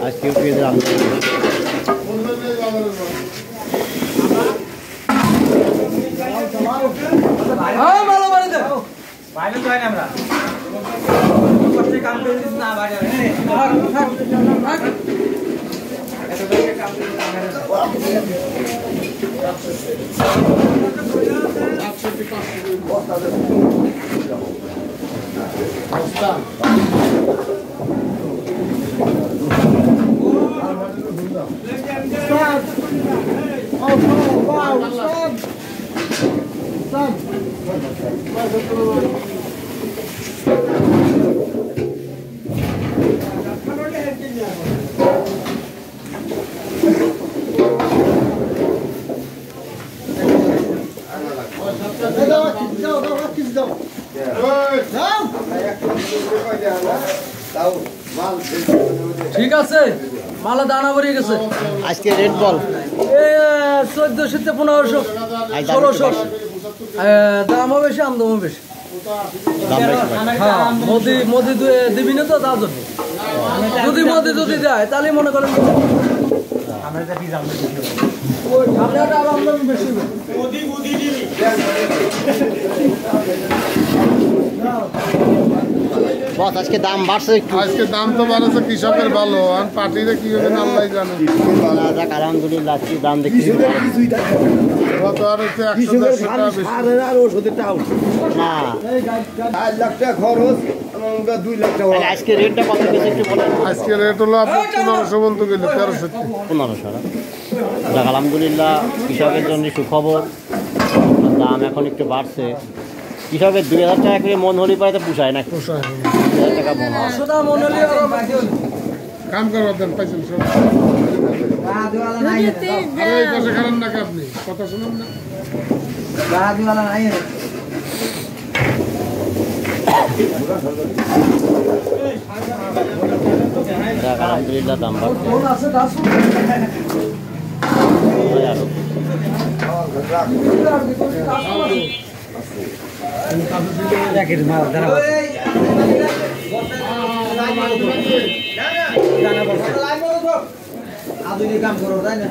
আজকে পেঁয়াজের আমদানি ঠিক আছে মালা দানা ভরে গেছে আজকে রেট বল 1400 থেকে 1500 1600 দামও বেশি আমদামও বেশি মোদি দিবি না তো তার জন্য যদি মোদি যদি দেয় তাহলে মনে করেন আমদানি বেশি বস আজকে দাম বাড়ছে একটু আজকে দাম তো বাড়ছে কৃষকের ভালো আর পার্টিতে কি হবে না আল্লাহ জানে আলহামদুলিল্লাহ আজকে দাম দেখি কত আর হচ্ছে 100 টাকা বেশি আর ওষুধের টাকা না 4 লাখ টাকা খরচ এবং 2 লাখ টাকা আজকে রেটটা কত গেছে একটু বলেন আজকে রেট হলো আপনার 1500 পর্যন্ত গেল 1300 1500 আলহামদুলিল্লাহ কৃষকের জন্য সুখবর দাম এখন একটু বাড়ছে কৃষকের 2000 টাকা করে মন হলি পায় তো পুষায় না 2000 টাকা মন কাম করবার দেন পাইছেন সব এই পাশে খারাপ নাকি আপনি কথা শুনুন না আলহামদুলিল্লাহ দাম বাড়ছে কাম করো তাই না